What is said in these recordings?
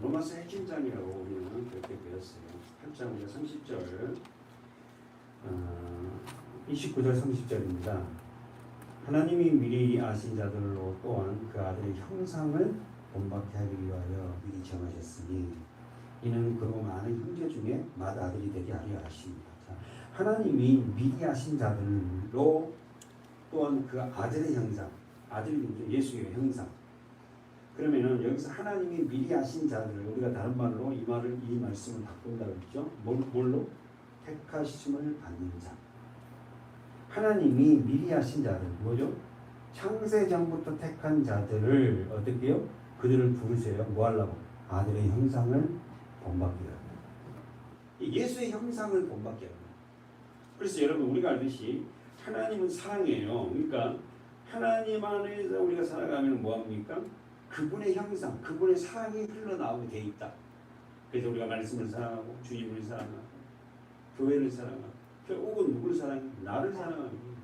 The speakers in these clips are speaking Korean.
로마서 핵심장이라고 우리는 그렇게 배웠어요. 8장 우리가 30절 29절 30절입니다. 하나님이 미리 아신 자들로 또한 그 아들의 형상을 본받게 하기 위하여 미리 정하셨으니 이는 그로 많은 형제 중에 맏아들이 되게 하려 하십니다. 자, 하나님이 미리 아신 자들로 또한 그 아들의 형상, 아들이 예수의 형상. 그러면은 여기서 하나님이 미리 아신 자들, 우리가 다른 말로 이 말씀을 바꾼다 그랬죠. 뭘로? 택하심을 받는 자. 하나님이 미리 하신 자들 뭐죠? 창세 전부터 택한 자들을 어떻게 해요? 그들을 부르세요. 뭐 하려고? 아들의 형상을 본받게 하고. 예수의 형상을 본받게 하고. 그래서 여러분 우리가 알듯이 하나님은 사랑이에요. 그러니까 하나님 안에서 우리가 살아가면 뭐합니까? 그분의 형상, 그분의 사랑이 흘러나오게 돼 있다. 그래서 우리가 말씀을 사랑하고 주님을 사랑하고 교회를 사랑하고 결국은 누구를 사랑해? 나를 사랑하는 거예요.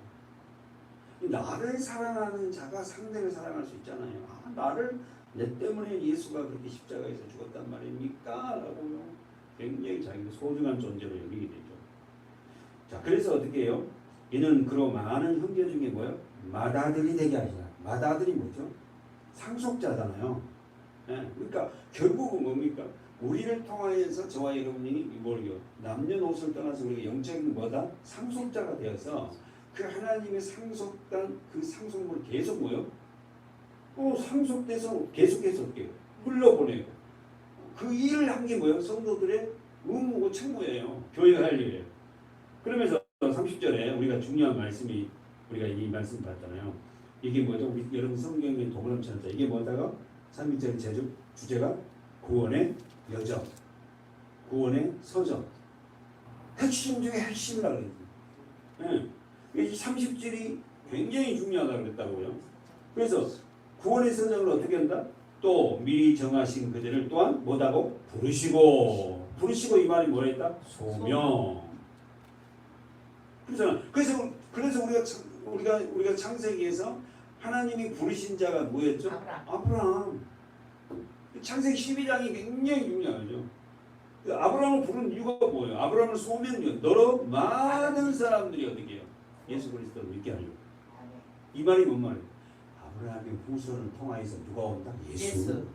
나를 사랑하는 자가 상대를 사랑할 수 있잖아요. 나를 내 때문에 예수가 그렇게 십자가에서 죽었단 말입니까? 라고 굉장히 자기가 소중한 존재로 여기게 되죠. 자, 그래서 어떻게 해요? 이는 그로 많은 형제 중에 뭐예요? 맏아들이 되게 하시나. 맏아들이 뭐죠? 상속자잖아요. 네? 그러니까 결국은 뭡니까? 우리를 통하여서 저와 여러분이 뭐요? 남녀노소를 떠나서 우리가 영적인 뭐다? 상속자가 되어서 그 하나님의 상속단 그 상속물을 계속 뭐요? 상속돼서 계속해서 어떻게 흘러보내고 그 일을 한 게 뭐예요? 성도들의 의무고 책무예요. 교회가 할 일이에요. 그러면서 30절에 우리가 중요한 말씀이 우리가 이 말씀 봤잖아요. 이게 뭐죠? 우리 여러분 성경에 도구름 찾자. 이게 뭐다가 3일절 주제가 구원의 여정, 구원의 서정. 핵심 중에 핵심이라고 그랬어요. 네. 이 30절이 굉장히 중요하다고 그랬다고요. 그래서 구원의 서정을 어떻게 한다? 또 미리 정하신 그들을 또한 뭐다고? 부르시고 이 말이 뭐라 했다? 소명. 그래서 우리가 창세기에서 하나님이 부르신 자가 뭐였죠? 아브라함. 창세기 12장이 굉장히 중요하죠. 아브라함을 부른 이유가 뭐예요? 아브라함을 소명요. 너로 많은 사람들이 어떻게 해요? 예수 그리스도를 믿게 하려고. 이 말이 뭔 말이에요? 아브라함의 후손을 통하여서 누가 온다? 예수.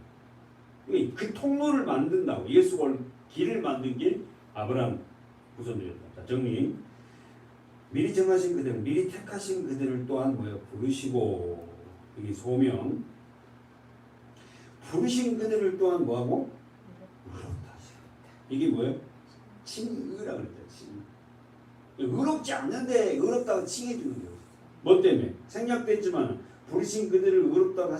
그 통로를 만든다고. 예수가 길을 만든 게 아브라함 후손들이었다. 자, 정리. 미리 정하신 그들, 미리 택하신 그들을 또한 뭐예요? 부르시고. 이게 소명. 부르신 그들을 또한 뭐하고? 의롭다. 이게 뭐예요? 칭의라고 그랬죠. 의롭지 않는데 의롭다고 칭해주는 거예요. 뭐 때문에? 생략됐지만 부르신 그들을 의롭다고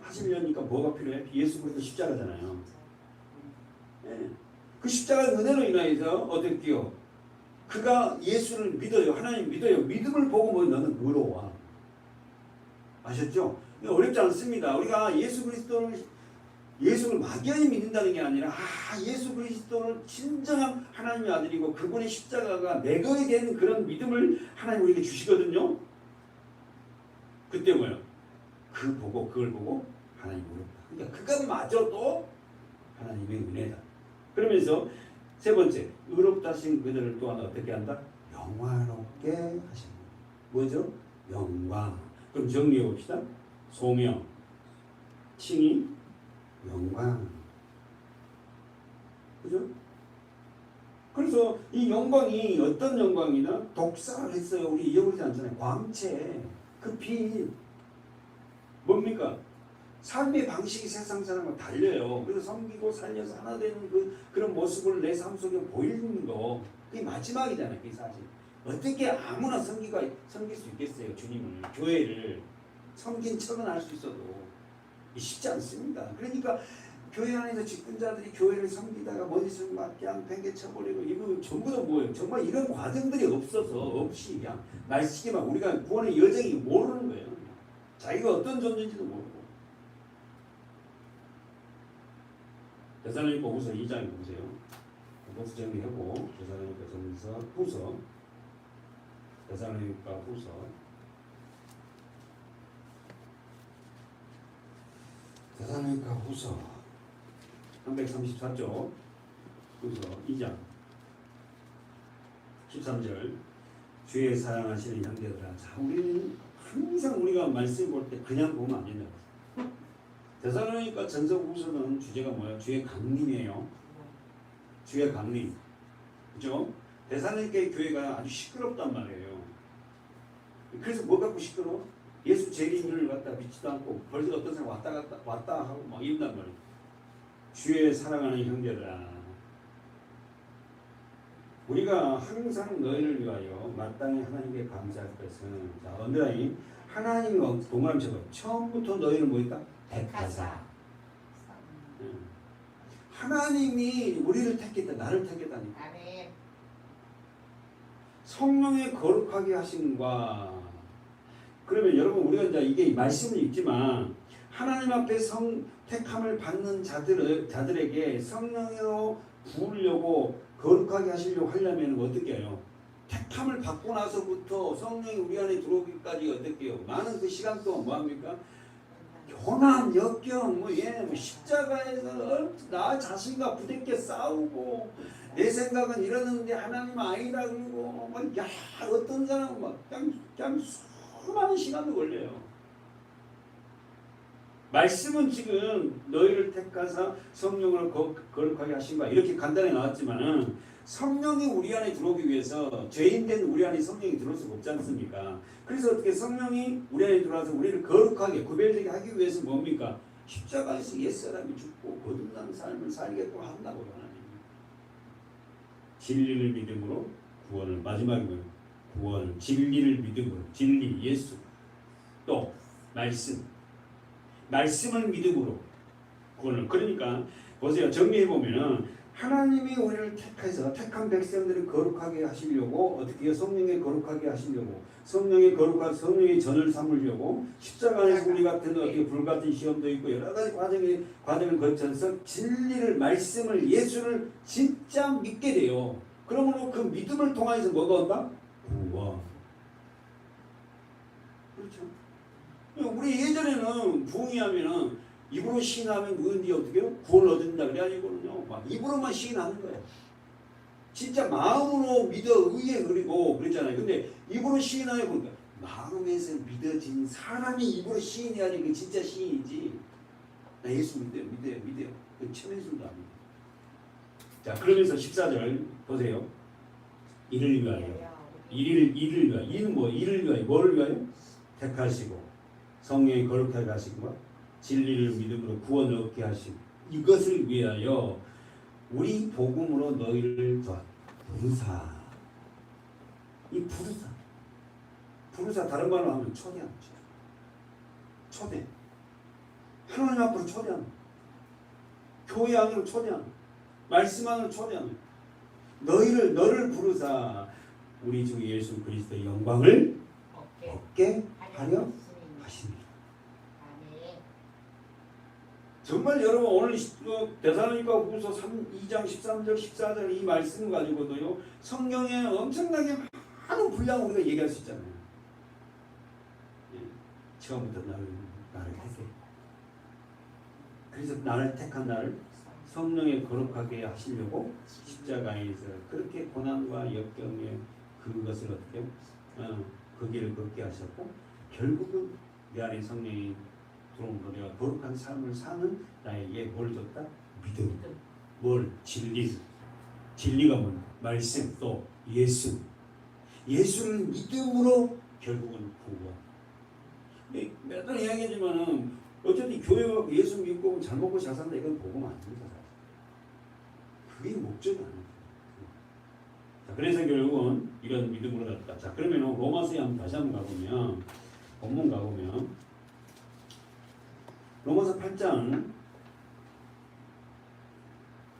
하시려니까 뭐가 필요해? 예수 그리스도 십자가잖아요. 네. 그 십자가 은혜로 인하여서 어떻게 해요? 그가 예수를 믿어요. 하나님 믿어요. 믿음을 보고 뭐 너는 의로워. 아셨죠? 어렵지 않습니다. 우리가 예수를 막연히 믿는다는 게 아니라 예수 그리스도를 진정한 하나님의 아들이고 그분의 십자가가 내거이 되는 그런 믿음을 하나님 우리에게 주시거든요. 그때 뭐예요? 그걸 보고 하나님 의롭다. 그러니까 그것마저도 하나님의 은혜다. 그러면서 세 번째, 의롭다 하신 그들을 또한 어떻게 한다? 영화롭게 하신다. 뭐죠? 영광. 그럼 정리해 봅시다. 소명, 칭의, 영광. 그죠? 그래서 이 영광이 어떤 영광이나 독사를 했어요. 우리 잊어버리지 않잖아요. 광채, 그 빛. 뭡니까? 삶의 방식이 세상 사람과 달려요. 그래서 섬기고 살려서 하나 되는 그런 모습을 내 삶 속에 보이는 거. 그게 마지막이잖아요. 그게 사실. 어떻게 아무나 섬길 수 있겠어요. 주님을, 교회를. 섬긴 척은 할 수 있어도 쉽지 않습니다. 그러니까 교회 안에서 직분자들이 교회를 섬기다가 머리를 막 그냥 팽개쳐버리고 이거 전부 다 뭐예요? 정말 이런 과정들이 없이 그냥 날씨기만 우리가 구원의 여정이 모르는 거예요. 자기가 어떤 존재인지도 모르고. 데살로니가 후서 2장에 보세요. 이것도 정리하고 데살로니가 후서 데살로니가 후서 데살로니가 후서 334쪽 그래서 2장 13절 주의 사랑하시는 형제들아. 자, 우리는 항상 우리가 말씀 볼 때 그냥 보면 안 된다. 데살로니가 전서후서는 주제가 뭐예요? 주의 강림이에요. 주의 강림. 그죠? 데살로니가 교회가 아주 시끄럽단 말이에요. 그래서 뭐 갖고 시끄러워? 예수 재림을 갖다 믿지도 않고 벌써 어떤 사람 왔다 하고 막 이런단 말이에요. 주의 사랑하는 형제들아. 우리가 항상 너희를 위하여 마땅히 하나님께 감사할 것은 자, 언더라인 하나님이 동그라미처럼 처음부터 너희를 뭐했다? 택하사. 하나님이 우리를 택했다. 나를 택했다니까. 아멘. 성령의 거룩하게 하심과 그러면 여러분 우리가 이제 이게 말씀은 있지만 하나님 앞에 택함을 받는 자들에게 성령으로 부으려고 거룩하게 하시려고 하려면 어떻게 해요? 택함을 받고 나서부터 성령이 우리 안에 들어오기까지 어떻게 해요? 많은 그 시간 동안 뭐합니까? 고난, 역경, 십자가에서 나 자신과 부대께 싸우고 내 생각은 이러는데 하나님 아니다 그러고 막 야 어떤 사람은 막 그냥 수많은 시간도 걸려요. 말씀은 지금 너희를 택하사 성령을 거룩하게 하신가 이렇게 간단히 나왔지만은 성령이 우리 안에 들어오기 위해서 죄인된 우리 안에 성령이 들어올 수가 없지 않습니까? 그래서 어떻게 성령이 우리 안에 들어와서 우리를 거룩하게 구별되게 하기 위해서 뭡니까? 십자가에서 옛사람이 죽고 거듭난 삶을 살게끔 한다고 하나님. 진리를 믿음으로 구원을 마지막으로 구원 진리를 믿음으로 진리 예수 또 말씀을 믿음으로 구원을 그러니까 보세요. 정리해 보면은 하나님이 우리를 택해서 택한 백성들을 거룩하게 하시려고 어떻게 해요? 성령에 거룩하게 하시려고 성령의 거룩한 성령의 전을 삼으려고 십자가에서 우리 같은 어떻게 불같은 시험도 있고 여러 가지 과정을 거쳐서 진리를 말씀을 예수를 진짜 믿게 돼요. 그러므로 그 믿음을 통해서 뭐가 온다? 구원. 그렇죠. 우리 예전에는 부흥이하면은 입으로 시인하면 누군지 어떻게 해요? 구원을 얻는다 그래 아니거든요. 막 입으로만 시인하는 거예요. 진짜 마음으로 믿어 의에 그리고 그랬잖아요. 근데 입으로 시인하여 보니까 마음에서 믿어진 사람이 입으로 시인해야지 그게 진짜 시인이지. 나 예수 믿어요. 그 최면술도 아니에요. 자 그러면서 14절 보세요. 이를 위하여. 이를 위하여. 이는 뭐? 이를 위하여. 뭐를 위하여? 택하시고 성령이 거룩하게 하시고 진리를 믿음으로 구원을 얻게 하시고 이것을 위하여 우리 복음으로 너희를 부르사. 이 부르사 다른 말로 하면 초대하는 초대. 하나님 앞으로 초대하는 교회 안으로 초대하는 말씀 안으로 초대하는 너를 부르사 우리 주 예수 그리스도의 영광을 얻게 하려 하십니다. 정말 여러분 오늘 데살로니가 후서 2장 13절 14절 이 말씀 가지고도요 성경에 엄청나게 많은 분량 우리가 얘기할 수 있잖아요. 처음부터 나를 택해. 그래서 나를 택한 나를 성령에 거룩하게 하시려고 십자가에서 그렇게 고난과 역경에 그것을 어떻게 그 길을 걷게 하셨고 결국은 내 안에 성령이 들어온 거 내가 거룩한 삶을 사는 나에게 뭘 줬다? 믿음. 뭘? 진리가 뭔? 말씀 또 예수를 믿음으로 결국은 구원. 매달 이야기하지만은 어쨌든 교회가 예수 믿고 잘 먹고 잘 산다 이건 복음 아닙니다. 그게 목적이 아닙니다. 자, 그래서 결국은 이런 믿음으로 갔다. 자 그러면 로마서에 다시 한번 가보면 본문 가보면 로마서 8장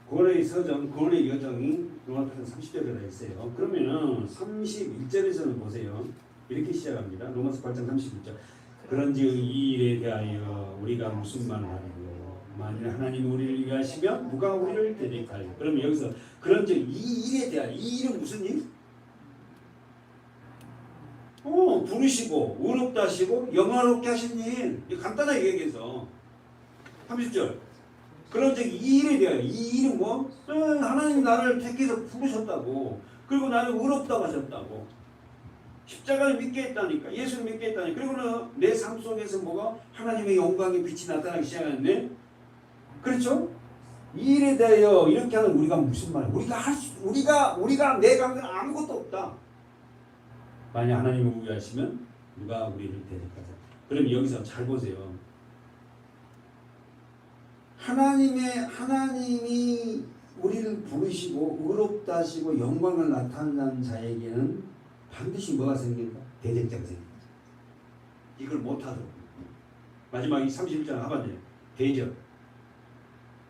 구원의 서정, 구원의 여정이 로마서 8장 30절에 다 있어요. 그러면은 31절에서는 보세요. 이렇게 시작합니다. 로마서 8장 31절. 그런즉 이 일에 대하여 우리가 무슨 말을 하리요? 만일 하나님이 우리를 위하시면 누가 우리를 대적하리요? 그러면 여기서 그런즉 이 일에 대하여 이 일은 무슨 일? 부르시고 의롭다 하시고 영화롭게 하신 일. 간단하게 얘기해서 30절 그런 적이 이 일에 대하여 이 일은 뭐 하나님 나를 택해서 부르셨다고 그리고 나를 의롭다고 하셨다고 십자가를 믿게 했다니까 예수를 믿게 했다니까 그리고는 내 삶 속에서 뭐가 하나님의 영광의 빛이 나타나기 시작했네 그렇죠? 이 일에 대하여 이렇게 하는 우리가 무슨 말이야 우리가 내가 한 건 아무것도 없다 만약 하나님이 우위하시면 누가 우리를 대적하자 그럼 여기서 잘 보세요 하나님이 우리를 부르시고 의롭다 하시고 영광을 나타난 자에게는 반드시 뭐가 생긴다? 대적자가 생긴다. 이걸 못하도록. 마지막 31장 하반절 대적.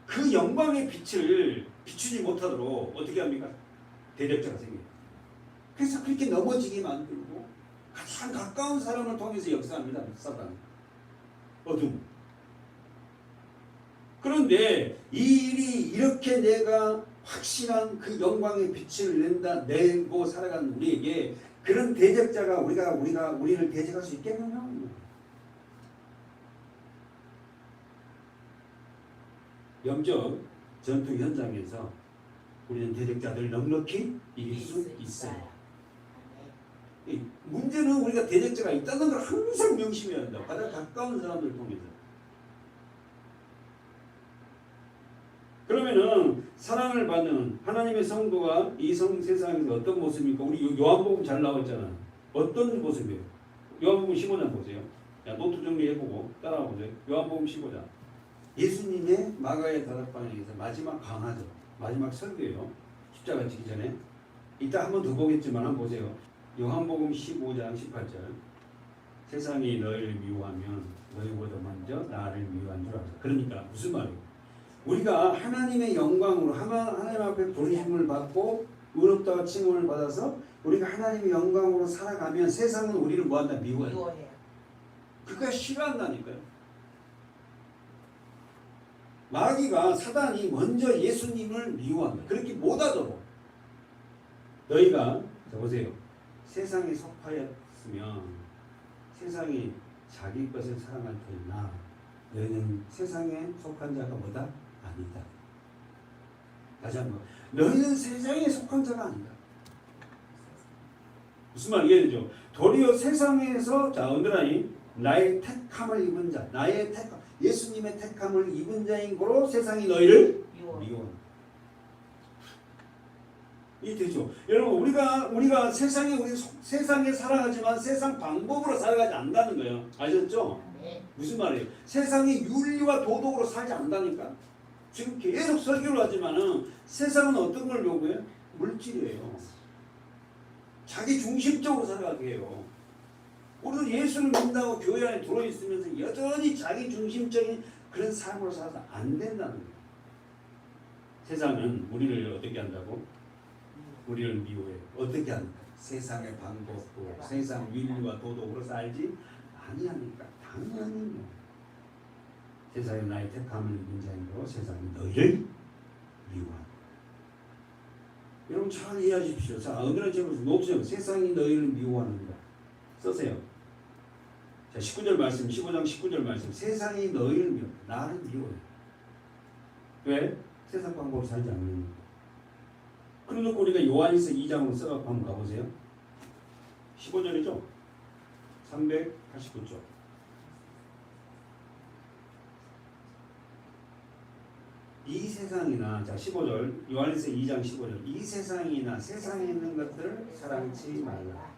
그 영광의 빛을 비추지 못하도록 어떻게 합니까? 대적자가 생겨요. 그래서 그렇게 넘어지게 만들고 가장 가까운 사람을 통해서 역사합니다. 사단. 어둠. 그런데 이 일이 이렇게 내가 확실한 그 영광의 빛을 내고 살아가는 우리에게 그런 대적자가 우리를 대적할 수 있겠느냐? 영적 전투 현장에서 우리는 대적자들을 넉넉히 이길 수 있어요. 문제는 우리가 대적자가 있다는 걸 항상 명심해야 한다. 가장 가까운 사람들을 통해서. 그러면은 사랑을 받는 하나님의 성도가 이 세상에서 어떤 모습입니까? 우리 요한복음 잘 나와 있잖아. 어떤 모습이에요? 요한복음 15장 보세요. 야, 노트 정리해보고 따라와 보세요. 요한복음 15장. 예수님의 마가의 다락방에서 마지막 강화죠. 마지막 설교예요. 십자가 지기 전에. 이따 한 번 더 보겠지만 한번 보세요. 요한복음 15장 18절. 세상이 너희를 미워하면 너희보다 먼저 나를 미워한 줄 알아. 그러니까 무슨 말이에요? 우리가 하나님의 영광으로 하나님 앞에 부르심을 받고 의롭다고 칭함을 받아서 우리가 하나님의 영광으로 살아가면 세상은 우리를 뭐한다? 미워해요. 그거 싫어한다니까요. 마귀가 사단이 먼저 예수님을 미워한다. 그렇게 못하도록 너희가 자 보세요. 세상에 속하였으면 세상이 자기 것을 사랑할 테나 너희는 세상에 속한 자가 뭐다? 아니다. 다시 한번 너희는 세상에 속한 자가 아니다. 무슨 말 이해되죠? 도리어 세상에서 자 언더라인 나의 택함을 입은 자 나의 택함 예수님의 택함을 입은 자인 거로 세상이 너희를 미워한다. 이해되죠? 여러분 우리가 세상에 살아가지만 세상 방법으로 살아가지 않는다는 거예요. 아셨죠? 네. 무슨 말이에요? 세상의 윤리와 도덕으로 살지 않는다니까. 지금 계속 설교를 하지만은 세상은 어떤 걸 요구해요? 물질이에요. 자기 중심적으로 살아가게 해요. 우리는 예수를 믿는다고 교회 안에 들어있으면서 여전히 자기 중심적인 그런 삶으로 살아서 안 된다는 거예요. 세상은 우리를 어떻게 한다고? 우리를 미워해요. 어떻게 합니까? 세상의 방법으로 세상 윤리와 도덕으로 살지 아니하니까 당연히 세상에 나의 택함을 입은 자인으로 세상이 너희를 미워한다. 여러분 잘 이해하십시오. 자, 오늘은 제목은 노트죠. 세상이 너희를 미워하는다. 써세요. 자, 19절 말씀, 15장 19절 말씀. 세상이 너희를 미워, 나를 미워해. 왜? 세상 방법으로 살지 않는 거예요. 그러놓고 우리가 요한일서 2장으로 써갖고 한번 가보세요. 15절이죠? 389쪽. 이 세상이나 자 15절 요한일서 2장 15절 이 세상이나 세상에 있는 것들을 사랑치 말라.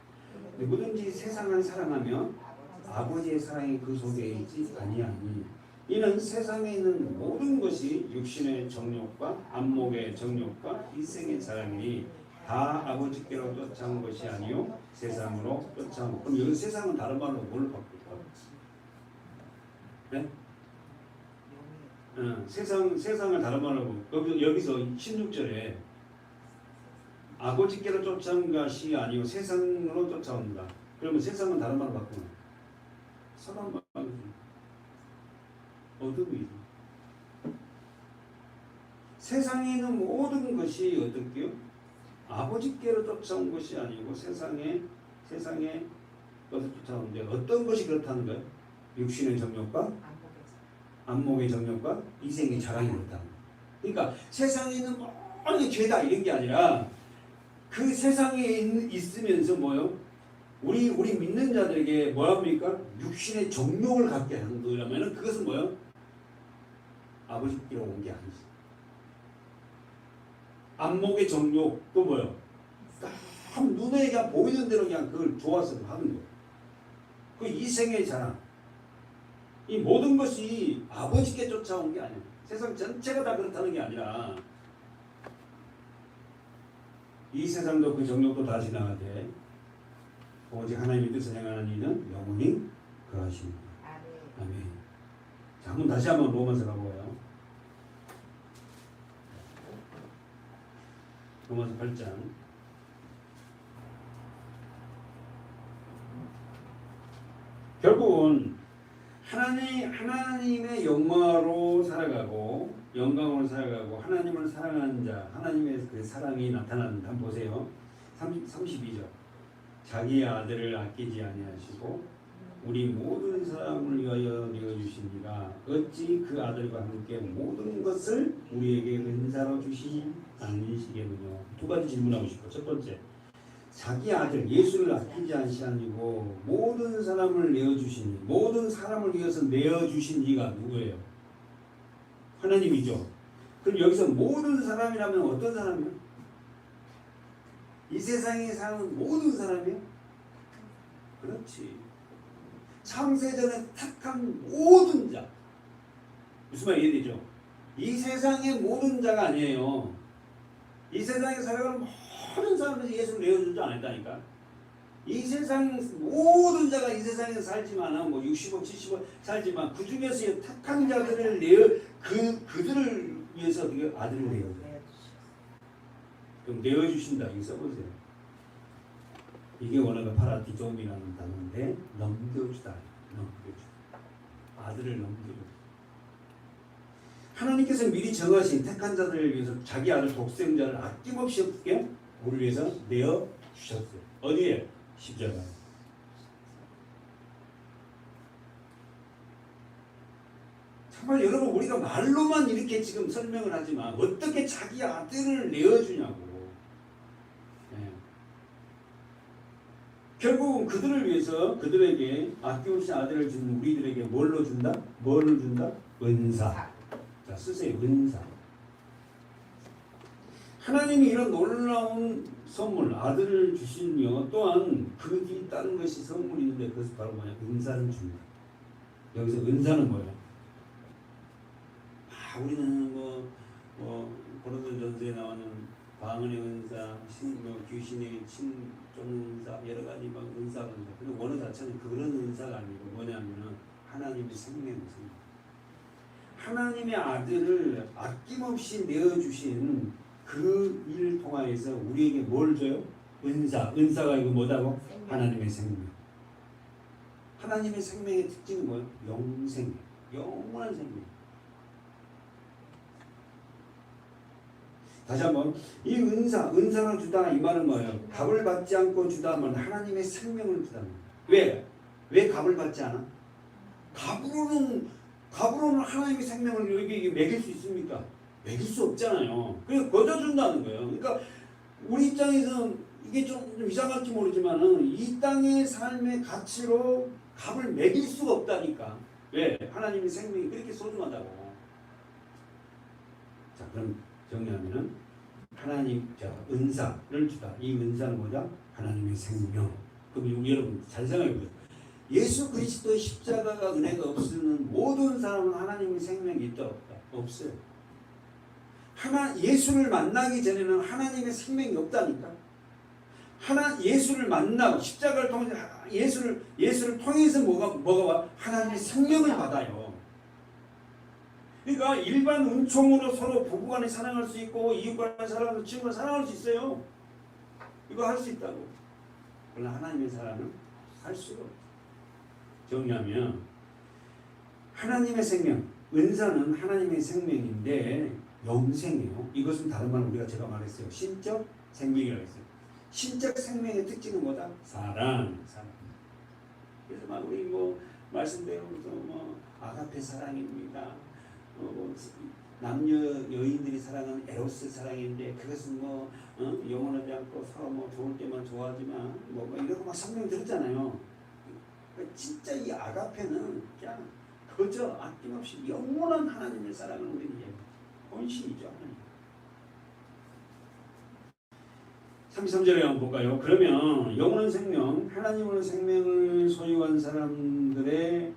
누구든지 세상을 사랑하면 아버지의 사랑이 그 속에 있지 아니하니 이는 세상에 있는 모든 것이 육신의 정욕과 안목의 정욕과 일생의 사랑이니 다 아버지께로 쫓아온 것이 아니요 세상으로 쫓아온. 그럼 여기 세상은 다른 말로 뭘 바꿀까? 네? 세상을 다른 말로 여기서 16절에 아버지께로 쫓아온 것이 아니고 세상으로 쫓아온다. 그러면 세상은 다른 말로 바꾸나? 사람 말이지. 어둠이죠. 세상에 있는 모든 것이 어떻게요? 아버지께로 쫓아온 것이 아니고 세상의 것을 쫓아오는데 어떤 것이 그렇다는 거예요? 육신의 정욕과 안목의 정욕과 이생의 자랑이 그렇다. 그러니까 세상에 있는 모든 죄다 이런 게 아니라 그 세상에 있으면서 뭐요? 우리 믿는 자들에게 뭐합니까? 육신의 정욕을 갖게 하는 거라면 그것은 뭐요? 아버지께로 온 게 아니지. 안목의 정욕 또 뭐요? 참 눈에 그냥 보이는 대로 그냥 그걸 좋아서 하는 거예요. 그 이생의 자랑. 이 모든 것이 아버지께 쫓아온 게 아니에요. 세상 전체가 다 그렇다는 게 아니라 이 세상도 그 정욕도 다 지나가되 오직 하나님의 뜻을 행하는 이는 영원히 그하십니다. 아멘. 자, 한번 다시 한번 로마서 가보아요. 로마서 8장. 결국은 하나님의 영광으로 살아가고 영광으로 살아가고 하나님을 사랑하는 자, 하나님의 그 사랑이 나타나는다. 한번 보세요. 32절. 자기의 아들을 아끼지 아니하시고 우리 모든 사람을 위하여 내어주시니라. 어찌 그 아들과 함께 모든 것을 우리에게 은사로 주시지 않으시겠느냐. 두 가지 질문하고 싶어요. 첫 번째, 자기 아들 예수를 아끼지 아니시고 모든 사람을 내어주시니, 모든 사람을 위해서 내어주신 이가 누구예요? 하나님이죠. 그럼 여기서 모든 사람이라면 어떤 사람이요? 이 세상에 사는 모든 사람이요? 그렇지. 창세전에 택한 모든 자. 무슨 말 이해되죠? 이 세상의 모든 자가 아니에요. 이 세상에 살아가는 모든 사람들이 예수를 내어주지 않았다니까. 이 세상 모든 자가 이 세상에서 살지만 뭐 60억 70억 살지만 그 중에서 택한 자들을 그들을 위해서 아들을 내어줘요. 그럼 내어주신다 이거 써보세요. 이게 원어가 파라디존이라는 단어인데 넘겨주다. 아들을 넘겨주다. 하나님께서 미리 정하신 택한 자들을 위해서 자기 아들 독생자를 아낌없이 어떻게 우리를 위해서 내어주셨어요. 어디에? 십자가에. 정말 여러분 우리가 말로만 이렇게 지금 설명을 하지만 어떻게 자기 아들을 내어주냐고. 네. 결국은 그들을 위해서 그들에게 아낌없이 아들을 준 우리들에게 뭘로 준다? 뭐를 준다? 은사. 자 쓰세요. 은사. 하나님이 이런 놀라운 선물 아들을 주시며 또한 그 뒤에 다른 것이 선물이 있는데 그것은 바로 뭐냐? 은사를 줍니다. 여기서 은사는 뭐예요? 우리는 고린도전서에 나오는 방언의 은사, 귀신의 친존 은사 여러 가지 막 은사가 있는데 근데 원어 자체는 그런 은사가 아니고 뭐냐면은 하나님의 생명의 은사. 하나님의 아들을 아낌없이 내어주신 그 일을 통하여서 우리에게 뭘 줘요? 은사. 은사가 이거 뭐다고? 하나님의 생명. 하나님의 생명의 특징은 뭐예요? 영생. 영원한 생명. 다시 한번 이 은사를 주다 이 말은 뭐예요? 값을 받지 않고 주다 하면 하나님의 생명을 주다. 왜? 왜 값을 받지 않아? 값으로는 하나님의 생명을 여기 매길 수 있습니까? 매길 수 없잖아요. 그래서 거저 준다는 거예요. 그러니까 우리 입장에서는 이게 좀 이상할지 모르지만은 이 땅의 삶의 가치로 값을 매길 수가 없다니까. 왜? 하나님의 생명이 그렇게 소중하다고. 자, 그럼 정리하면은 하나님 은사를 주다. 이 은사는 뭐냐? 하나님의 생명. 그럼 여러분 잘 생각해 보세요. 예수 그리스도의 십자가가 은혜가 없으면 모든 사람은 하나님의 생명이 있다 없다? 없어요. 예수를 만나기 전에는 하나님의 생명이 없다니까. 예수를 만나고 십자가를 통해서 예수를 통해서 뭐가 와? 하나님의 생명을 받아요. 그러니까 일반 은총으로 서로 부부간에 사랑할 수 있고 이웃간에 사랑할 수 친구간 사랑할 수 있어요. 이거 할 수 있다고. 그러나 하나님의 사랑은 할 수가 없어요. 정리하면 하나님의 생명, 은사는 하나님의 생명인데 영생이에요. 이것은 다른 말로 제가 말했어요. 신적 생명이라고 했어요. 신적 생명의 특징은 뭐다? 사랑. 그래서 막 우리 말씀대로 뭐 아가페 사랑입니다. 남녀 여인들이 사랑하는 에로스 사랑인데 그것은 뭐 영원하지 않고 서로 뭐 좋을 때만 좋아하지만 뭐 이러고 막 성경 들었잖아요. 진짜 이 아가페는 그냥 그저 아낌없이 영원한 하나님의 사랑을 우리는 얘기해요. 본신이죠. 하나님. 33절에 한번 볼까요? 그러면 영원한 생명, 하나님의 생명을 소유한 사람들의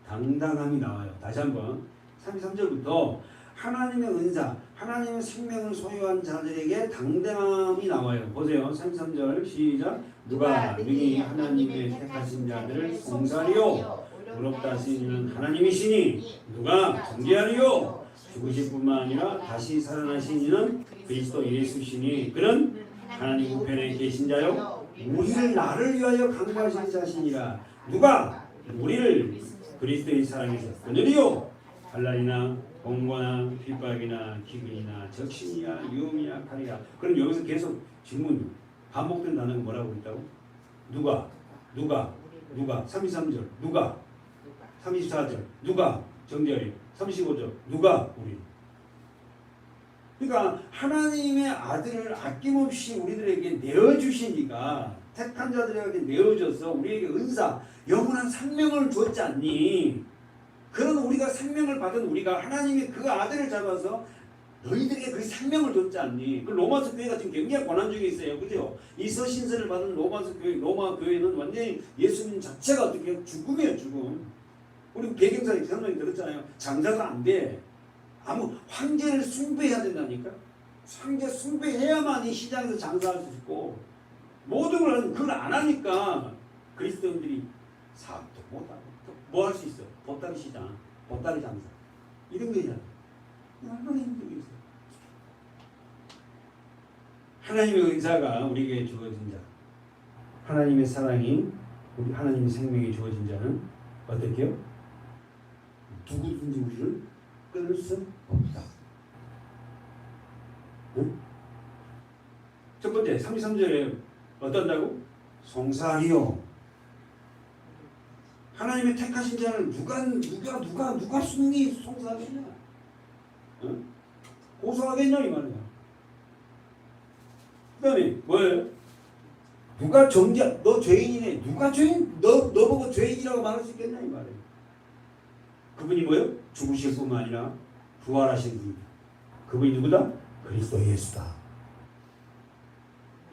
당당함이 나와요. 다시 한번 33절부터 하나님의 은사, 하나님의 생명을 소유한 자들에게 당당함이 나와요. 보세요. 33절 시작. 누가 능히 하나님의 택하신 자들을 송사리요 의롭다 하시는 하나님이시니 누가 정죄하리요. 죽으실 뿐만 아니라 다시 살아나신 이는 그리스도 예수시니 그는 하나님 우편에 계신 자요 우리를 나를 위하여 간구하신 자시니라. 누가 우리를 그리스도의 사랑에서 끊으리요. 환난이나 공고나 핍박이나 기근이나 적신이야 유혹이야 칼이야. 그럼 여기서 계속 질문 반복된 단어가 뭐라고 있다고? 누가 33절 누가 34절 누가 정결이 35절 누가 우리. 그러니까 하나님의 아들을 아낌없이 우리들에게 내어주시니까 택한 자들에게 내어줘서 우리에게 은사 영원한 생명을 줬지 않니? 그런 우리가 생명을 받은 우리가 하나님이 그 아들을 잡아서 너희들에게 그 생명을 줬지 않니? 그 로마서 교회가 지금 굉장히 고난 중에 있어요. 그죠? 이 서신서를 받은 로마 교회는 완전히 예수님 자체가 어떻게 죽음이에요. 죽음. 우리 배경사에 설명이 들었잖아요. 장사가 안 돼. 황제를 숭배해야 된다니까. 황제 숭배해야만 이 시장에서 장사할 수 있고 모든 걸 그걸 안 하니까 그리스도인들이 사업도 못하고 뭐 할 수 있어? 보따리 시장, 보따리 장사 이런 거잖아. 얼마나 힘들겠어. 하나님의 은사가 우리에게 주어진 자, 하나님의 사랑이 우리 하나님의 생명이 주어진 자는 어떻게요? 누구든지 우리를 끊을 수 없다. 응? 첫 번째 33절에 어떤다고? 송사리요. 하나님의 택하신 자를 누가 순리 송사하겠냐? 응? 고소하겠냐 이 말이야. 그 다음에 뭐예요? 누가 정죄 너 죄인이네. 누가 죄인? 너 보고 죄인이라고 말할 수 있겠냐 이 말이에요. 그분이 뭐예요? 죽으실 뿐만 아니라 부활하신 분. 그분이 누구다? 그리스도 예수다.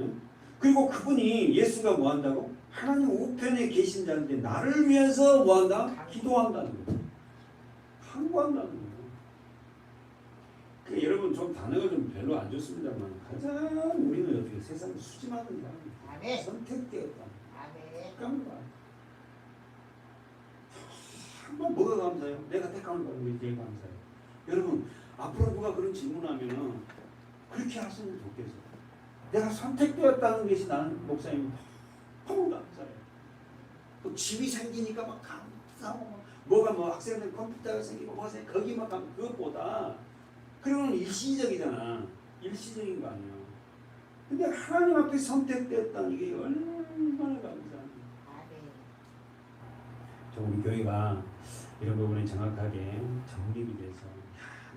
응? 그리고 그분이 예수가 뭐 한다고? 하나님 우편에 계신 자인데 나를 위해서 뭐 한다? 기도한다는 거예요. 간구한다는 거예요. 그 여러분 좀 단어가 좀 별로 안 좋습니다만 가장 우리는 어떻게 세상에 수집하는 사람이 선택되었다. 그러니까 한번 뭐가 감사해요? 내가 택함을 받는 게 제일 감사해요. 여러분 앞으로 누가 그런 질문하면은 그렇게 하시면 좋겠어요. 내가 선택되었다는 것이 나는 목사님 너무 감사해요. 또 집이 생기니까 막 감사하고 뭐가 뭐 학생들 컴퓨터가 생기고 뭐 거기 막 가면 그것보다 그러면 일시적이잖아. 일시적인 거 아니야. 근데 하나님 앞에 선택되었다는 게 얼마나 감사합니까? 우리 교회가 이런 부분에 정확하게 정립이 돼서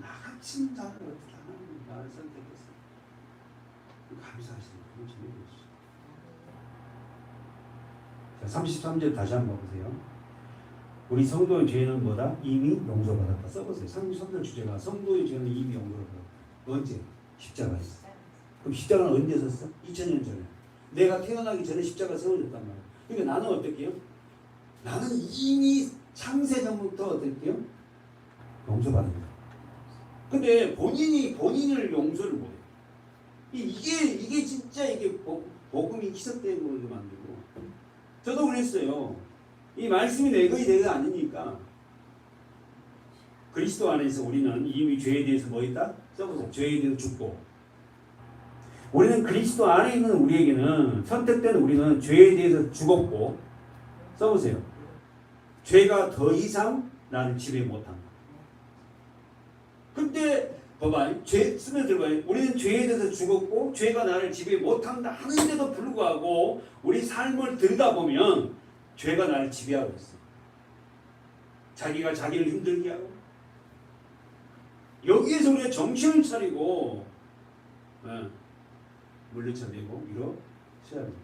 나같이 자를 어떻게 하나님 나를 선택했어. 감사하시는 그런 점이 있어요. 33절 다시 한번 보세요. 우리 성도의 죄는 뭐다? 이미 용서받았다. 써보세요. 33절 주제가 성도의 죄는 이미 용서받았다. 언제? 십자가에서. 그럼 십자가는 언제 섰어? 2000년 전에. 내가 태어나기 전에 십자가 세워졌단 말이야. 그러니까 나는 어떻게 해요? 나는 이미 창세 전부터 어떻게 해요? 용서받은 거야. 근데 본인을 용서를 못해. 이게 진짜 이게 복음이 기석되고 만들고. 저도 그랬어요. 이 말씀이 내 것이 아니니까. 그리스도 안에서 우리는 이미 죄에 대해서 뭐 있다? 써보세요. 죄에 대해서 죽고. 우리는 그리스도 안에 있는 우리에게는 선택된 우리는 죄에 대해서 죽었고. 써보세요. 죄가 더 이상 나를 지배 못한다. 근데 봐봐, 죄 쓰면 들어봐요. 우리는 죄에 대해서 죽었고 죄가 나를 지배 못한다 하는데도 불구하고 우리 삶을 들여다보면 죄가 나를 지배하고 있어. 자기가 자기를 힘들게 하고. 여기에서 우리가 정신을 차리고 물리쳐내고 이러셔야 합니다.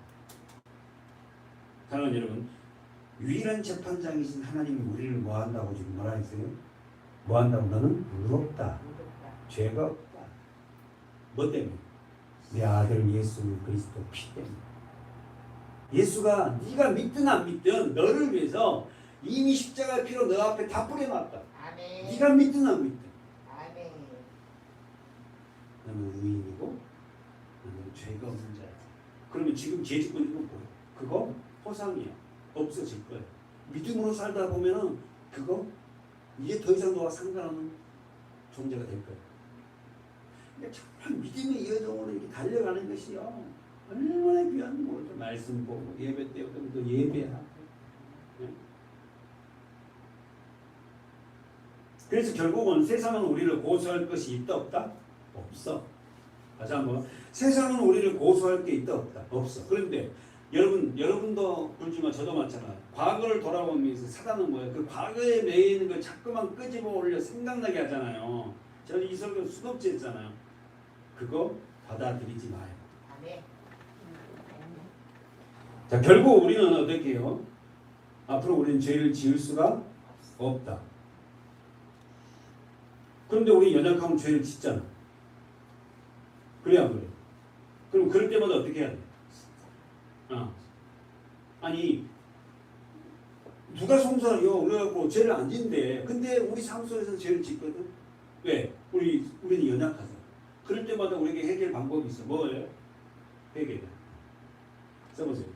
사랑하는 여러분, 유일한 재판장이신 하나님이 우리를 뭐한다고 지금 뭐라 했어요? 뭐한다고? 너는 의롭다. 죄가 없다. 뭐 때문에? 내 아들 예수 그리스도 피 때문에. 예수가 네가 믿든 안 믿든 너를 위해서 이미 십자가의 피로 너 앞에 다 뿌려놨다. 아멘. 네가 믿든 안 믿든. 아멘. 너는 의인이고 너는 죄가 없는 자야. 그러면 지금 죄 짓고 있는 건 뭐야? 그거 허상이야. 없어질 거야. 믿음으로 살다 보면은 그거 이제 더 이상 너와 상관없는 존재가 될 거야. 그러니까 정말 믿음의 여정으로 이렇게 달려가는 것이요. 얼마나 귀한 거죠. 말씀 보고 예배 때 또 예배하고. 그래서 결국은 세상은 우리를 고소할 것이 있다 없다? 없어. 다시 한번 세상은 우리를 고소할 게 있다 없다? 없어. 그런데 여러분도 그렇지만 저도 마찬가지. 과거를 돌아보면서 사단은 뭐예요? 그 과거에 매여 있는 걸 자꾸만 끄집어 올려 생각나게 하잖아요. 저는 이 설교 수없이 했잖아요. 그거 받아들이지 마요. 아멘. 자, 결국 우리는 어떻게 해요? 앞으로 우리는 죄를 지을 수가 없다. 그런데 우리 연약하면 죄를 짓잖아. 그래야 그래. 그럼 그럴 때마다 어떻게 해야 돼? 아니 누가 송사해요? 그래갖고 죄를 안 짓는데 근데 우리 삶 속에서 죄를 짓거든. 왜? 우리는 연약하잖아. 그럴 때마다 우리에게 해결 방법이 있어. 뭐예요? 회개. 써보세요.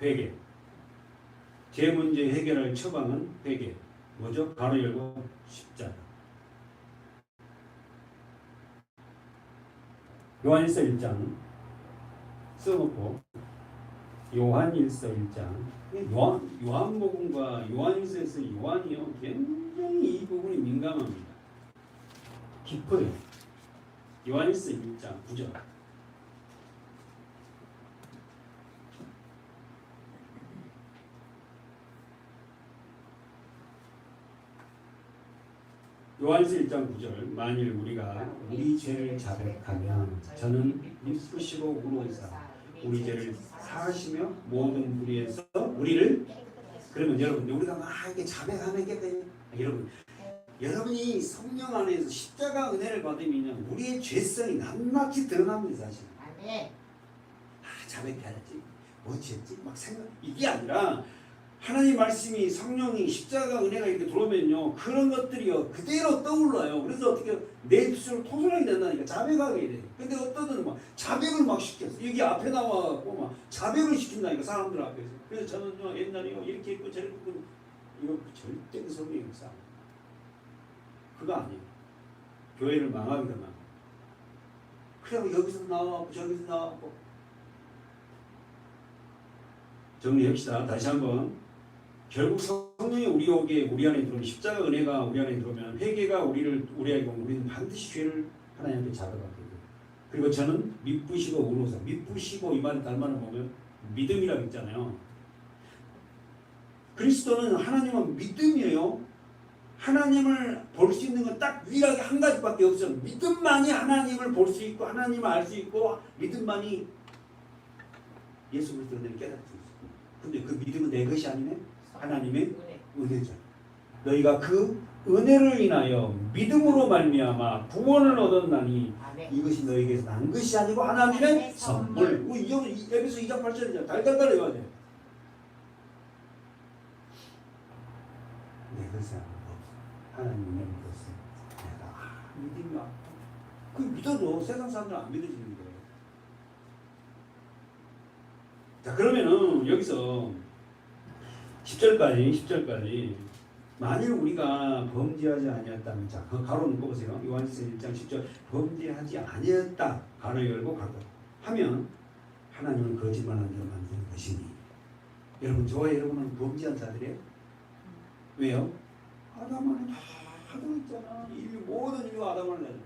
회개. 제 문제 해결할 처방은 회개. 뭐죠? 가로 열고 십자가. 요한일서 1장 써놓고 요한일서 1장 요한복음과 요한일서에서 요한이요 굉장히 이 부분이 민감합니다. 깊어요. 요한일서 1장 9절. 요한일서 1장 9절. 만일 우리가 우리 죄를 자백하면 저는 미쁘시고 의로우사 우리 죄를 사하시며 모든 불의에서 우리를. 그러면 여러분 우리가 막 이렇게 자백하는 게 돼요. 여러분이 성령 안에서 십자가 은혜를 받으면 우리의 죄성이 낱낱이 드러납니다. 사실. 아멘. 자백해야지. 어찌했지? 막 생각. 이게 아니라 하나님 말씀이 성령이 십자가 은혜가 이렇게 들어오면요 그런 것들이요 그대로 떠올라요. 그래서 어떻게 내 입술을 토설하게 된다니까. 자백하게 돼. 근데 어떤 막 자백을 막 시켰어. 여기 앞에 나와갖고 막 자백을 시킨다니까 사람들 앞에서. 그래서 저는요 옛날에요 이렇게 있고 저렇게 있고 이거 절대 그 성령이 없어. 그거 아니에요. 교회를 망하기도 망. 그래 여기서 나와갖고 저기서 나와갖고 정리합시다. 다시 한번. 결국 성령이 우리 안에 들어오면 십자가 은혜가 우리 안에 들어오면 회개가 우리 안에 오면 우리는 반드시 죄를 하나님께 잡아가게 돼요. 그리고 저는 미쁘시고 의로우사. 미쁘시고 이 말을 달만을 보면 믿음이라고 있잖아요. 그리스도는 하나님은 믿음이에요. 하나님을 볼 수 있는 건 딱 유일하게 한 가지밖에 없어요. 믿음만이 하나님을 볼 수 있고 하나님을 알 수 있고 믿음만이 예수 그리스도를 깨닫을 수 있어요. 근데 그 믿음은 내 것이 아니네. 하나님의 은혜죠. 너희가 그 은혜를 인하여 믿음으로 말미암아 구원을 얻었나니 이것이 너희에게서 난 것이 아니고 하나님의 선물. 에베소 2장 8절이잖아. 달달달 해야 돼. 내 것이 아니고 하나님의 것은 내가 믿음이 왔다. 그 믿어도 세상 사람들은 안 믿어지는 거예요. 자 그러면은 여기서 10절까지 만일 우리가 범죄하지 아니었다면 자 가로는 보세요. 요한일서 1장 10절 범죄하지 아니었다 가로 열고 가로 하면 하나님은 거짓말하는 자를 만드는 것이니. 여러분 저와 여러분은 범죄한 자들이에요. 왜요? 아담 안에 다 하도 있잖아. 모든 인류가 아담 안에 있잖아.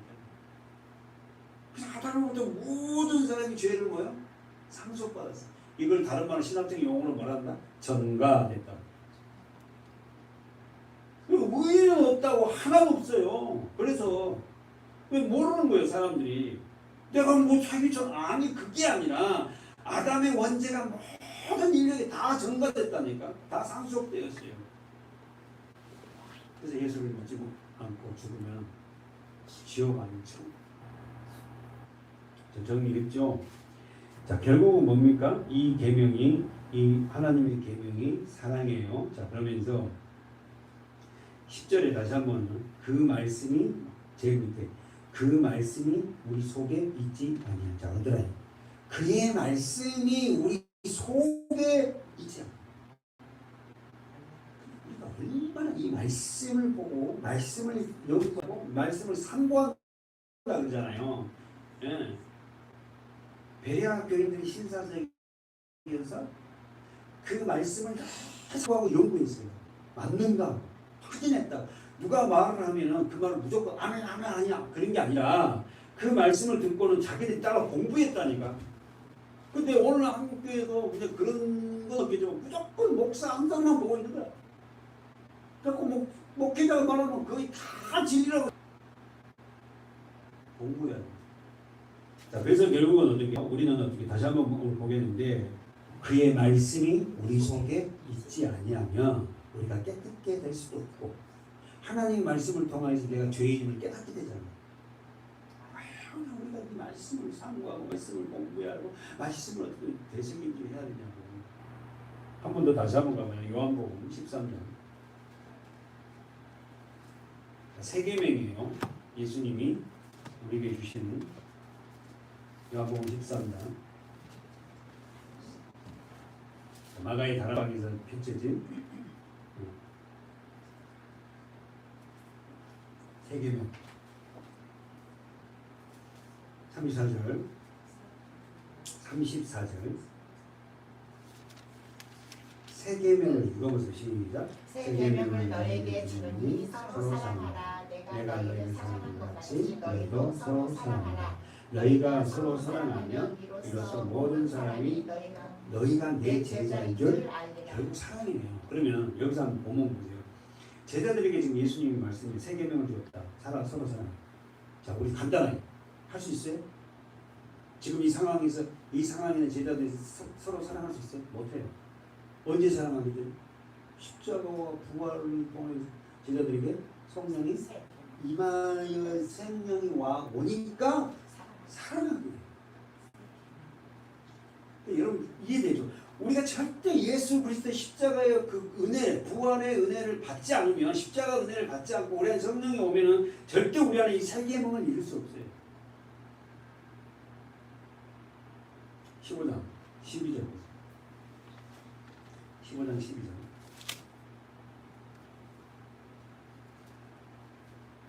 그래서 아담으로부터 모든 사람이 죄를 뭐요? 상속받았어. 이걸 다른 말로 신학적 용어로 뭐란다? 전가됐다. 의의는 없다고 하나도 없어요. 그래서 왜 모르는 거예요, 사람들이. 내가 뭐 자기처럼 아니 그게 아니라 아담의 원죄가 모든 인력이 다 전가됐다니까. 다 상속되었어요. 그래서 예수를 믿지 않고 죽으면 지옥 아니죠. 정리했죠? 자, 결국은 뭡니까? 이 계명이, 이 하나님의 계명이 사랑이에요. 자, 그러면서 10절에 다시 한번 그 말씀이 제일 밑에 그 말씀이 우리 속에 있지 아니하냐. 자, 어더라. 그의 말씀이 우리 속에 있지 않냐. 우리가 얼마나 이 말씀을 보고 말씀을 연구하고 말씀을 상고한다 그러잖아요. 예. 베레아 교인들이 신사적이어서 그 말씀을 계속 하고 연구했어요. 맞는가 확인했다. 누가 말을 하면은 그 말을 무조건 아멘 아멘 아니야 그런 게 아니라 그 말씀을 듣고는 자기들이 따라 공부했다니까. 근데 오늘 한국교회도 그냥 그런 건 없겠지만 무조건 목사 암상만 보고 있는 거야. 그래갖고 목회자가 말하면 거의 다 진리라고 공부해야 돼. 자, 그래서 결국은 어떻게 우리는 어떻게 다시 한번 오늘 보겠는데 그의 말씀이 우리 속에 있지 아니하면 우리가 깨끗게 될 수도 없고 하나님의 말씀을 통해서 내가 죄인임을 깨닫게 되잖아. 우리가 이 말씀을 상고하고 말씀을 공부하고 말씀을 어떻게 되새김질 해야 되냐고. 한 번 더 다시 한번 가면 요한복음 13장 세 계명이에요. 예수님이 우리에게 주시는 요한복음 13장 마가의 다락방에서 펼쳐진 세 계명 34절 34절 세 계명을 읽어보세요. 시작. 새 계명을 너에게 주노니 서로 사랑하라. 내가 너희를 사랑한 것 같이 너희도 서로 사랑하라. 너희가 서로 사랑하면 이로써 모든 사람이 너희가 내 제자인 줄 결국 사랑이네요. 그러면 여기서 한번 보면 보세요. 제자들에게 지금 예수님이 말씀이 세 계명을 주었다. 서로 사랑. 자, 우리 간단하게 할 수 있어요? 지금 이 상황에는 제자들이 서로 사랑할 수 있어요? 못해요. 언제 사랑하게 돼요? 십자가와 부활을 통해 제자들에게 성령이 임하여 생명이 오니까 사랑하게 돼요. 여러분 이해되죠? 우리가 절대 예수 그리스도의 십자가의 그 은혜, 부활의 은혜를 받지 않으면 십자가 은혜를 받지 않고 우리 안에 성령이 오면은 절대 우리 안에 이 세 계명을 이룰 수 없어요. 15장 12절 15장 12절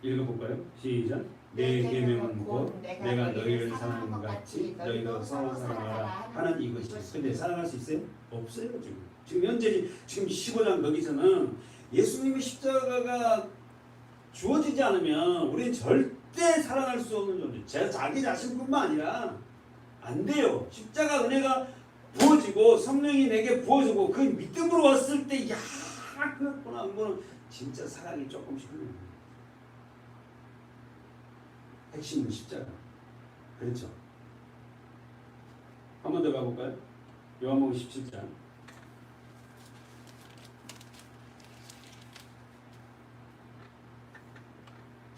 읽어볼까요? 시작. 내 계명은 곧 내가 너희를 사랑한 것 같이 너희도 서로 사랑하라 하는 이것이. 근데 사랑할 수 있어요? 없어요. 지금 현재 지금 15장 거기서는 예수님의 십자가가 주어지지 않으면 우리는 절대 사랑할 수 없는 존재. 자기 자신뿐만 아니라 안 돼요. 십자가 은혜가 부어지고 성령이 내게 부어지고 그 믿음으로 왔을 때 야 그렇구나. 그거는 진짜 사랑이 조금씩 흐르는 거예요. 핵심은 십자가. 그렇죠? 한 번 더 가볼까요? 요한복음 17장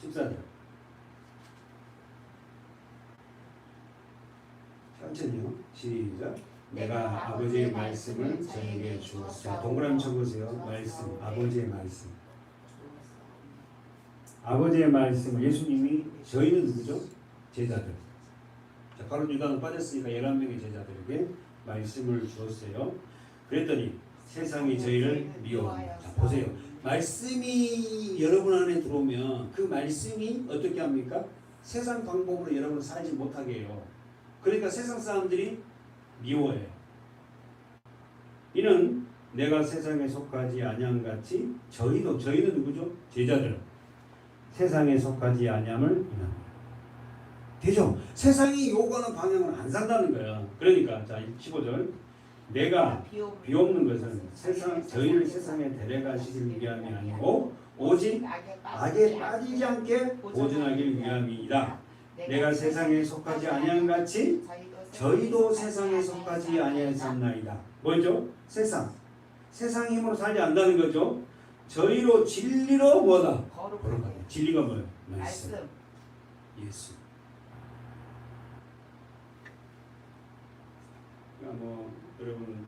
14절 천천히요. 시작. 내가 아버지의 말씀을 저에게 주었어. 동그라미 쳐보세요. 말씀. 아버지의 말씀. 아버지의 말씀. 예수님이 저희는 누구죠? 제자들. 자, 바로 유다는 빠졌으니까 11명의 제자들에게 말씀을 주었어요. 그랬더니 세상이 저희를 미워합니다. 자, 보세요. 말씀이 여러분 안에 들어오면 그 말씀이 어떻게 합니까? 세상 방법으로 여러분을 살지 못하게 해요. 그러니까 세상 사람들이 미워해요. 이는 내가 세상에 속하지 아니함 같이 저희는 누구죠? 제자들은 세상에 속하지 아니함을 인합니다. 되죠? 세상이 요구하는 방향은 안 산다는 거야. 그러니까 자 15절 내가 비옵는 것은 저희를 세상에 데려가시기 위함이 아니고 오직 악에 빠지지 않게 보존하길 위함이니라. 내가 세상에 속하지 아니한 같이 저희도 세상에 속하지 아니하였나이다. 뭐죠? 세상. 세상 힘으로 살지 않는다는 거죠. 저희로 진리로 뭐다? 거룩하게. 진리가 뭐예요? 말씀. 예수. 그러니까 뭐 여러분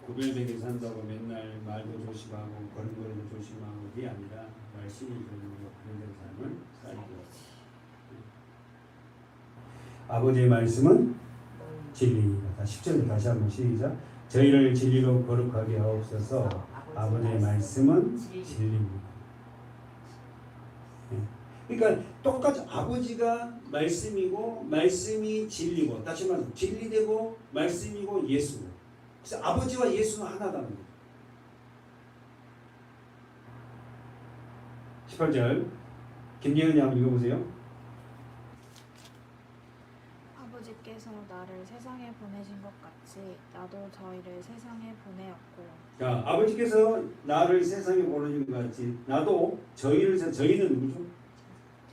구별되게 산다고 맨날 말도 조심하고 걸음걸이도 조심하고 그게 아니라 말씀이 그런 삶을 살고. 아버지의 말씀은 진리입니다. 10절을 다시 한번 시작. 저희를 진리로 거룩하게 하옵소서. 아버지의 말씀은 진리입니다. 그러니까 똑같이 아버지가 말씀이고 말씀이 진리고 다시 말해서 진리되고 말씀이고 예수고. 그래서 아버지와 예수는 하나다는 거예요. 18절 김예은이 한번 읽어보세요. 아버지께서 나를 세상에 보내신 것 같이 나도 저희를 세상에 보내었고. 자, 아버지께서 나를 세상에 보내신 것 같이 나도 저희는 누구죠?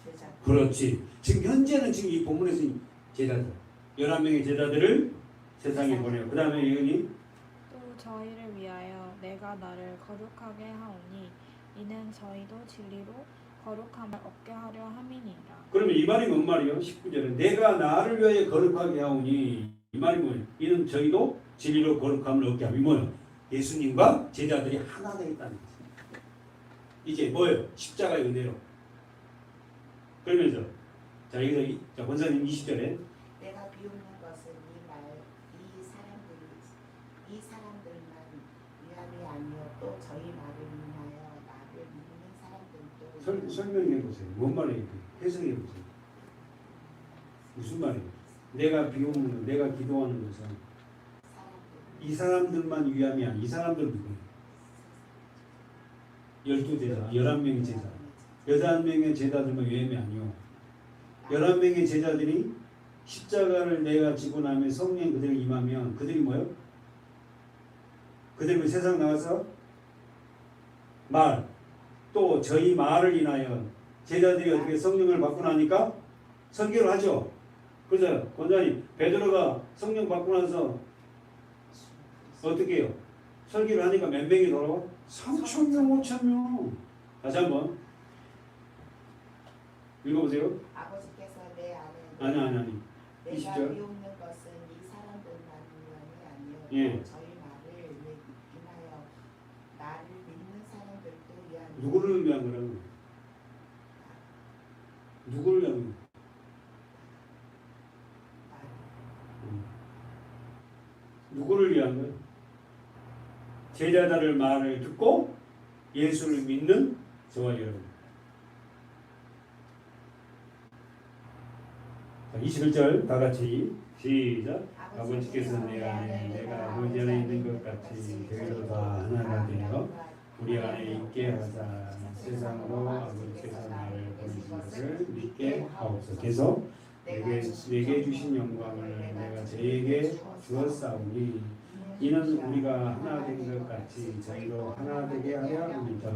제자. 그렇지. 지금 현재는 지금 이 본문에서 제자들 11명의 제자들을 세상에 보내요. 그 다음에 예은이 또 저희를 위하여 내가 나를 거룩하게 하오니 이는 저희도 진리로 거룩함을 얻게 하려 함이니라. 그러면 이 말이 뭔 말이요? 19절에 내가 나를 위하여 거룩하게 하오니 이 말이 뭐예요? 이는 저희도 진리로 거룩함을 얻게 하면 뭐예요? 예수님과 제자들이 하나 되겠다는 거죠. 이제 뭐예요? 십자가의 은혜로. 그러면서 자 여기서 자 권사님 20절에 내가 비웃는 것은 이 사람들만 위함이 아니요 또 저희 말을 인하여 나를 믿는 사람들도 설명해 보세요. 뭔 말이에요? 해석해 보세요. 무슨 말이에요? 내가 비우는 것, 내가 기도하는 것은 이 사람들만 위함이 아니야. 이 사람들 누구예요? 12제자, 11명의 제자. 11명의 제자들만 위함이 아니요. 11명의 제자들이 십자가를 내가 지고 나면 성령 그들을 임하면 그들이 뭐예요? 그들이 세상 나가서 또 저희 말을 인하여 제자들이 어떻게 성령을 받고 나니까 설교를 하죠. 그래서 권장님 베드로가 성령 받고 나서 어떻게 해요? 설교를 하니까 몇 명이 돌아와? 3,000명, 5,000명. 다시 한번 읽어보세요. 아버지께서 내 안에 아니. 내가 20절. 비웃는 것은 이 사람들만 위함이 아니요 예. 저희 말을 인하여 나를 믿는 사람들도 위함이 누구를 위한 거라는 거예요? 누구를 위한 거예요? 누구를 위한 거예요? 제자들의 말을 듣고 예수를 믿는 저와 여러분. 21절 다 같이 시작. 아버지께서 내 안에 내가 아버지 안에 있는 것 같이 저희도 다 하나가 되어 우리 안에 있게 하자. 세상으로 아버지께서 나를 보내신 것을 믿게 하옵소서. 계속 내게 주신 영광을 내가 저에게 주었사오니 이는 우리가 하나 된 것 같이 저희도 하나 되게 하려 합니다.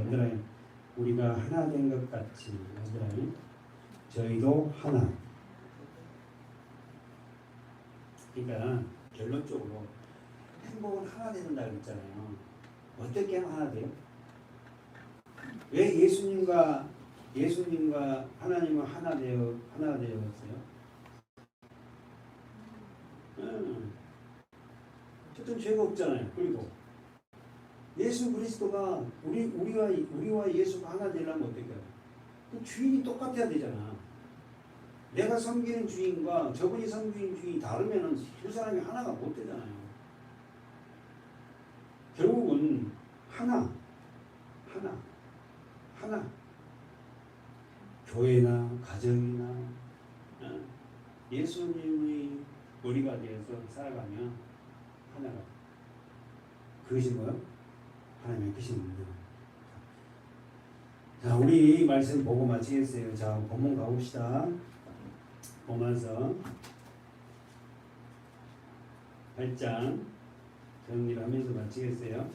우리가 하나 된 것 같이 저희도 하나. 그러니까 결론적으로 행복은 하나 된다 그랬잖아요. 어떻게 하면 하나 돼요? 왜 예수님과 하나님은 하나 되었어요? 어쨌든 죄가 없잖아요. 그리고 예수 그리스도가 우리와 예수가 하나 되려면 어떻게 해요? 그 주인이 똑같아야 되잖아. 내가 섬기는 주인과 저분이 섬기는 주인이 다르면 두 사람이 하나가 못 되잖아요. 결국은 하나. 교회나 가정이나 예수님의 머리가 되어서 살아가면 하나가. 그것이 뭐야? 하나님의 뜻입니다. 자, 우리 말씀 보고 마치겠어요. 자, 본문 가봅시다. 보면서 8장 정리를 하면서 마치겠어요.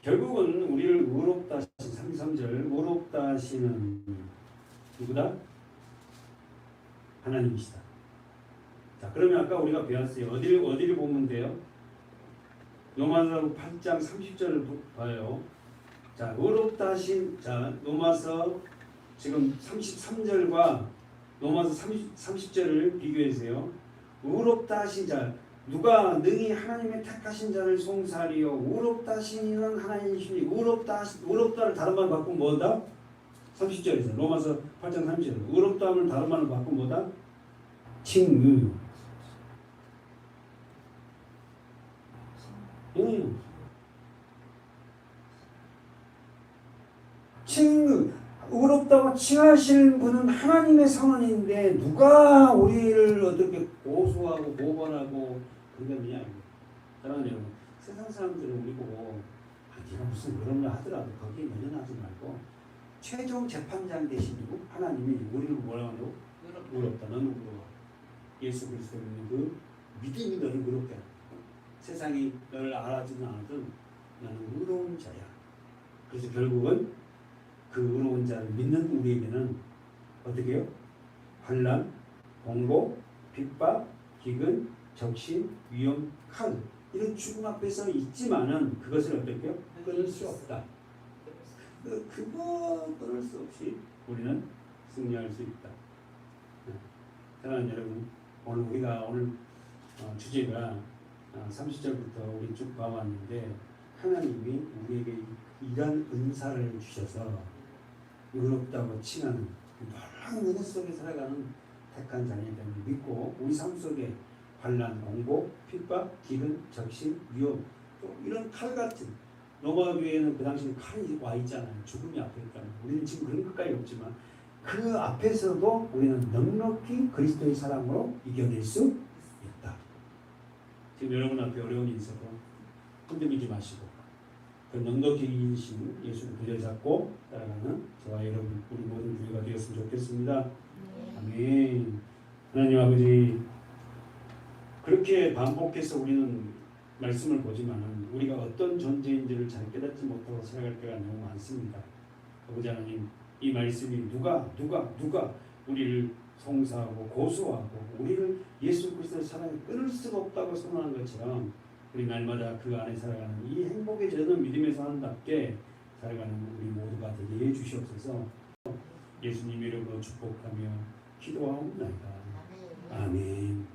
결국은 우리를 의롭다 하신 33절 의롭다 하시는 누구다? 하나님이시다. 자, 그러면 아까 우리가 배웠어요. 어디를 보면 돼요? 로마서 8장 30절을 봐요. 자, 의롭다 하신, 자, 로마서 지금 33절과 로마서 30절을 비교해주세요. 의롭다 하신 자, 누가 능히 하나님의 택하신 자를 송사하리요 의롭다 하신 이는 하나님이시니 의롭다를 다른 말로 바꾸면 뭐다? 30절에서 로마서 8장 30절 의롭다함을 다른 말로 바꾸면 뭐다? 칭의. 칭의. 의롭다고 칭하시는 분은 하나님의 선언인데 누가 우리를 어떻게 고소하고 고발하고 그러느냐. 사랑하는 여러분, 세상 사람들은 우리 보고 네가 무슨 그런 일 하더라도 거기에 연연하지 말고 최종 재판장 되신 누구? 하나님이 우리를 뭐라고 하냐고? 의롭다. 너는 의로워. 예수 그리스도 믿는 그 믿음이 너를 의롭게 하는 거야. 세상이 너를 알아주든 안 하든 나는 의로운 자야. 그래서 결국은 그 의로운 자를 믿는 우리에게는 어떻게 해요? 환난, 공고, 핍박, 기근, 적신, 위험, 칼 이런 죽음 앞에서 있지만은 그것을 어떻게 해요? 끊을 수 없다. 그거 끊을 수 없이 우리는 승리할 수 있다. 사랑하는 여러분, 오늘 주제가 30절부터 우리 쭉 봐왔는데 하나님이 우리에게 이런 은사를 주셔서 의롭다고 칭하는 놀라운 은혜 속에 살아가는 택한 자녀들 믿고 우리 삶 속에 환난, 공고, 핍박, 기근, 적신, 위험 또 이런 칼같은 로마 교회에는 그 당시에 칼이 와 있잖아요. 죽음이 앞에 있다는. 우리는 지금 그런 것까지 없지만 그 앞에서도 우리는 넉넉히 그리스도의 사랑으로 이겨낼 수 있다. 지금 여러분 앞에 어려움이 있어도 흔들리지 마시고 그 넉넉히 이기신 예수를 부여잡고 따라가는 저와 여러분 우리 모든 교회가 되었으면 좋겠습니다. 아멘. 하나님 아버지, 그렇게 반복해서 우리는 말씀을 보지만 우리가 어떤 존재인지를 잘 깨닫지 못하고 살아갈 때가 너무 많습니다. 아버지 하나님, 이 말씀이 누가 우리를 송사하고 고소하고 우리를 예수 그리스도의 사랑에 끊을 수가 없다고 선언한 것처럼 우리 날마다 그 안에 살아가는 이 행복에 젖은 믿음의 사람답게 살아가는 우리 모두가 되게 해주시옵소서. 예수님 이름으로 축복하며 기도하옵나이다. 아멘.